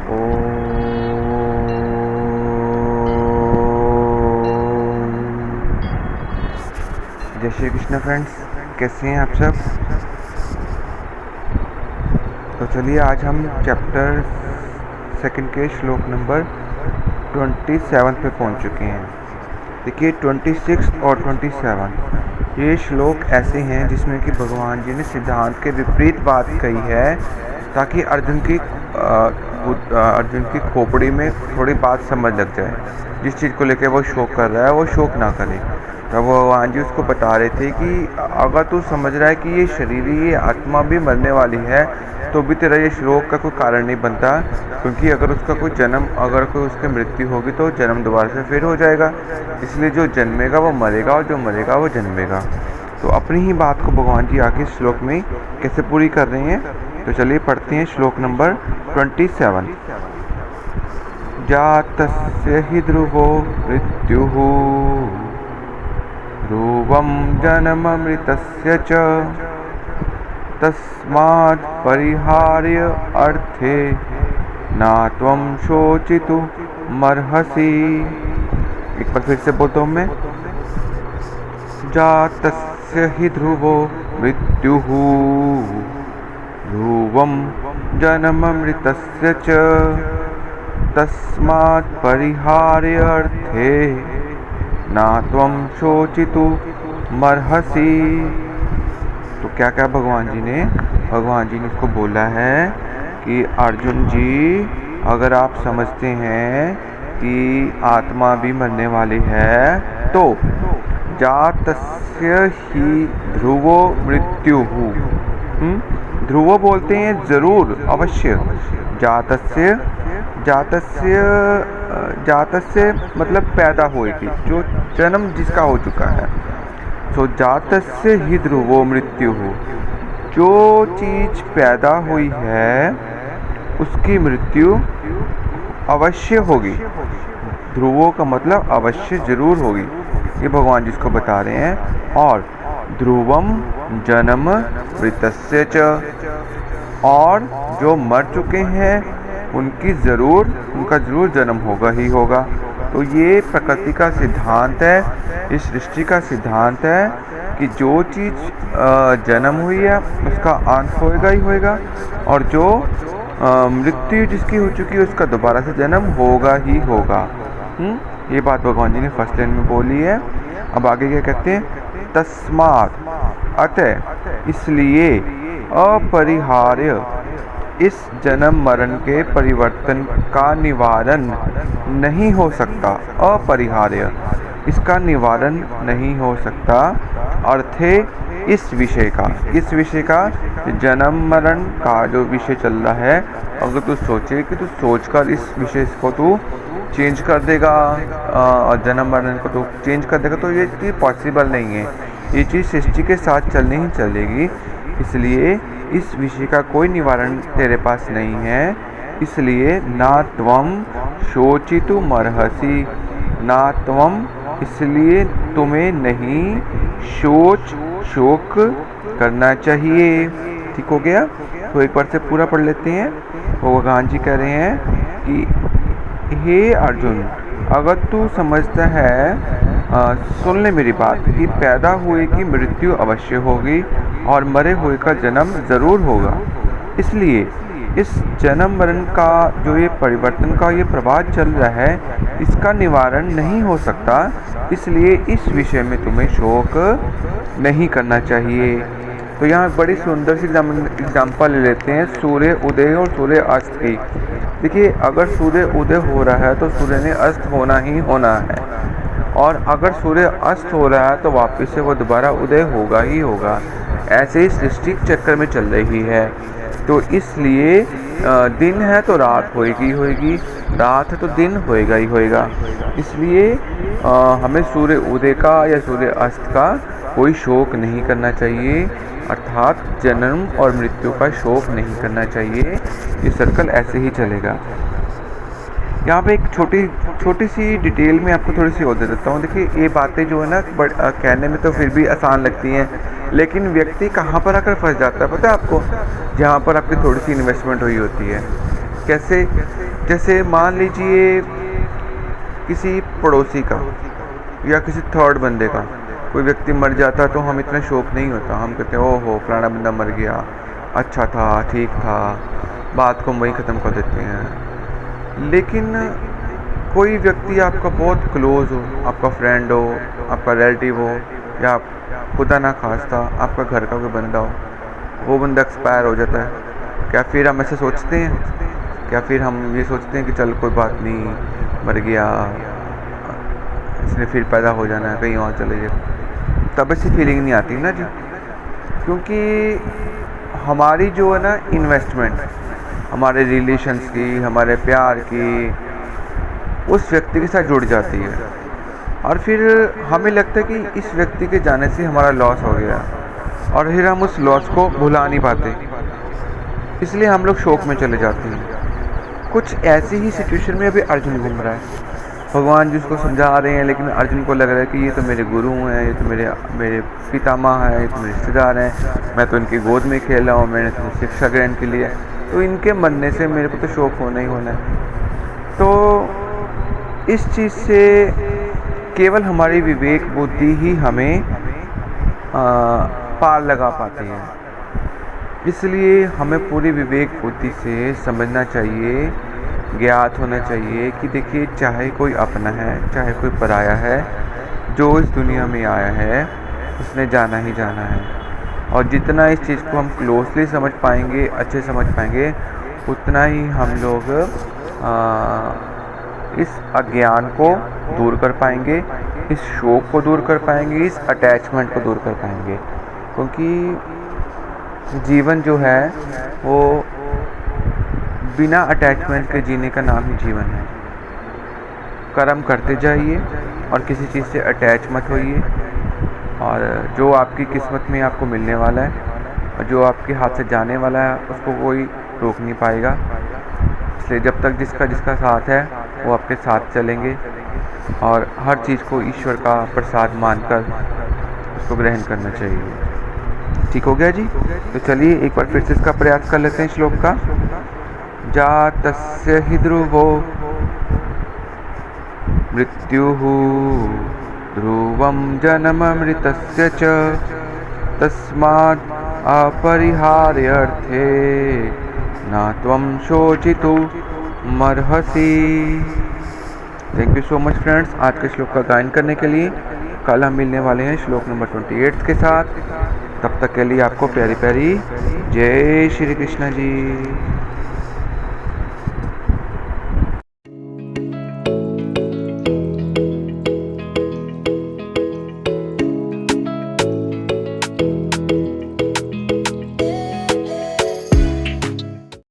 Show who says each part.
Speaker 1: जय श्री कृष्ण फ्रेंड्स, कैसे हैं आप सब। तो चलिए आज हम चैप्टर सेकंड के श्लोक नंबर 27 पे पहुंच चुके हैं। देखिए 26 और 27 ये श्लोक ऐसे हैं जिसमें कि भगवान जी ने सिद्धांत के विपरीत बात कही है, ताकि अर्जुन की खोपड़ी में थोड़ी बात समझ लग जाए। जिस चीज़ को लेकर वो शोक कर रहा है वो शोक ना करे। तब भगवान जी उसको बता रहे थे कि अगर तू समझ रहा है कि ये शरीर, ये आत्मा भी मरने वाली है, तो भी तेरा ये शोक का कोई कारण नहीं बनता, क्योंकि अगर उसका कोई जन्म, अगर कोई उसकी मृत्यु होगी तो जन्म दोबारा से फिर हो जाएगा। इसलिए जो जन्मेगा वो मरेगा और जो मरेगा वो जन्मेगा। तो अपनी ही बात को भगवान जी आगे श्लोक में कैसे पूरी कर रहे हैं, तो चलिए पढ़ते हैं श्लोक नंबर 27। जातस्य हि ध्रुवो मृत्युः ध्रुवं जन्ममृतस्य च तस्मात् परिहार्य अर्थे ना त्वं शोचितुमर्हसि। एक बार फिर से बोलता हूँ मैं। जातस्य हि ध्रुवो मृत्युः ध्रुवं जन्ममृतस्य च तस्मात् परिहार्य अर्थे ना त्वं शोचितुमर्हसि। तो क्या क्या भगवान जी ने उसको बोला है कि अर्जुन जी, अगर आप समझते हैं कि आत्मा भी मरने वाली है, तो जातस्य ही ध्रुवो मृत्युः। ध्रुवो बोलते हैं जरूर, अवश्य। जातस्य मतलब पैदा होएगी, जो जन्म जिसका हो चुका है। तो जातस्य ही ध्रुवो मृत्यु हो, जो चीज पैदा हुई है उसकी मृत्यु अवश्य होगी। ध्रुवो का मतलब अवश्य जरूर होगी, ये भगवान जी इसको बता रहे हैं। और ध्रुवम जन्म मृतस्य च, और जो मर चुके हैं उनका जरूर जन्म होगा ही होगा। तो ये प्रकृति का सिद्धांत है, इस सृष्टि का सिद्धांत है कि जो चीज़ जन्म हुई है उसका अंत होएगा ही होएगा, और जो मृत्यु जिसकी हो चुकी है उसका दोबारा से जन्म होगा ही होगा। ये बात भगवान जी ने फर्स्ट लाइन में बोली है। अब आगे क्या कहते हैं, तस्मात् अतः, इसलिए अपरिहार्य, इस जन्म मरण के परिवर्तन का निवारण नहीं हो सकता। अपरिहार्य, इसका निवारण नहीं हो सकता। अर्थे, इस विषय का जन्म मरण का जो विषय चल रहा है, अगर तू सोचे कि तू सोचकर इस विषय को तू चेंज कर देगा और जन्म मरण को तू चेंज कर देगा, तो ये चीज़ पॉसिबल नहीं है। ये चीज़ सृष्टि के साथ चलनी ही चलेगी। इसलिए इस विषय का कोई निवारण तेरे पास नहीं है। इसलिए ना त्वं शोचितुमर्हसि, ना त्वं, इसलिए तुम्हें नहीं शोक करना चाहिए। ठीक हो गया। तो एक बार से पूरा पढ़ लेते हैं। भगवान जी कह रहे हैं कि हे अर्जुन, अगर तू समझता है, सुन ले मेरी बात, कि पैदा हुए की मृत्यु अवश्य होगी और मरे हुए का जन्म जरूर होगा। इसलिए इस जन्म मरण का जो ये परिवर्तन का ये प्रवाह चल रहा है, इसका निवारण नहीं हो सकता। इसलिए इस विषय में तुम्हें शोक नहीं करना चाहिए। तो यहाँ बड़ी सुंदर सी एग्जाम्पल ले लेते हैं, सूर्य उदय और सूर्य अस्त की। देखिए, अगर सूर्य उदय हो रहा है तो सूर्य ने अस्त होना ही होना है, और अगर सूर्य अस्त हो रहा है तो वापस से वो दोबारा उदय होगा ही होगा। ऐसे ही सृष्टि चक्कर में चल रही है। तो इसलिए दिन है तो रात होएगी, रात है तो दिन होएगा ही होएगा। इसलिए हमें सूर्य उदय का या सूर्य अस्त का कोई शोक नहीं करना चाहिए, अर्थात जन्म और मृत्यु का शोक नहीं करना चाहिए। ये सर्कल ऐसे ही चलेगा। यहाँ पे एक छोटी सी डिटेल में आपको थोड़ी सी और दे देता हूँ। देखिए, ये बातें जो है ना कहने में तो फिर भी आसान लगती हैं, लेकिन व्यक्ति कहाँ पर आकर फंस जाता है पता है आपको? जहाँ पर आपकी थोड़ी सी इन्वेस्टमेंट हुई होती है। कैसे जैसे मान लीजिए किसी पड़ोसी का या किसी थर्ड बंदे का कोई व्यक्ति मर जाता तो हम इतना शौक नहीं होता, हम कहते हैं ओहो फलाना बंदा मर गया, अच्छा था, ठीक था, बात को वहीं ख़त्म कर देते हैं। लेकिन कोई व्यक्ति आपका बहुत क्लोज हो, आपका फ्रेंड हो, आपका रिलेटिव हो, या खुदा ना खास्ता आपका घर का कोई बंदा हो, वो बंदा एक्सपायर हो जाता है, क्या फिर हम ऐसे सोचते हैं? क्या फिर हम ये सोचते हैं कि चल कोई बात नहीं, मर गया, इसने फिर पैदा हो जाना है, कहीं और चले जाए? तब ऐसी फीलिंग नहीं आती ना जी, क्योंकि हमारी जो है ना इन्वेस्टमेंट हमारे रिलेशंस की, हमारे प्यार की, उस व्यक्ति के साथ जुड़ जाती है, और फिर हमें लगता है कि इस व्यक्ति के जाने से हमारा लॉस हो गया, और फिर हम उस लॉस को भुला नहीं पाते, इसलिए हम लोग शोक में चले जाते हैं। कुछ ऐसी ही सिचुएशन में अभी अर्जुन घूम रहा है, भगवान जी उसको समझा रहे हैं, लेकिन अर्जुन को लग रहा है कि ये तो मेरे गुरु हैं, ये तो मेरे पितामह हैं, ये तो मेरे रिश्तेदार हैं, मैं तो इनकी गोद में खेल रहा हूँ, मैंने तो शिक्षा ग्रहण के लिए, तो इनके मरने से मेरे को तो शौक होना ही होना है। तो इस चीज़ से केवल हमारी विवेक बुद्धि ही हमें पार लगा पाती है, इसलिए हमें पूरी विवेक बुद्धि से समझना चाहिए, ज्ञात होना चाहिए कि देखिए चाहे कोई अपना है चाहे कोई पराया है, जो इस दुनिया में आया है उसने जाना ही जाना है, और जितना इस चीज़ को हम क्लोजली समझ पाएंगे, अच्छे समझ पाएंगे, उतना ही हम लोग इस अज्ञान को दूर कर पाएंगे, इस शोक को दूर कर पाएंगे, इस अटैचमेंट को दूर कर पाएंगे। क्योंकि जीवन जो है वो बिना अटैचमेंट के जीने का नाम ही जीवन है। कर्म करते जाइए और किसी चीज़ से अटैच मत होइए, और जो आपकी किस्मत में आपको मिलने वाला है और जो आपके हाथ से जाने वाला है उसको कोई रोक नहीं पाएगा। इसलिए जब तक जिसका साथ है वो आपके साथ चलेंगे, और हर चीज़ को ईश्वर का प्रसाद मानकर उसको ग्रहण करना चाहिए। ठीक हो गया जी? तो चलिए एक बार फिर से इसका प्रयास कर लेते हैं श्लोक का। जातस्य हि ध्रुवो मृत्युः ध्रुवं जन्ममृतस्य च तस्माद् अपरिहार्यर्थे न त्वं शोचितुमर्हसि। Thank you so much friends आज के श्लोक का गायन करने के लिए। कल हम मिलने वाले हैं श्लोक नंबर 28 के साथ। तब तक के लिए आपको प्यारी प्यारी जय श्री कृष्ण जी।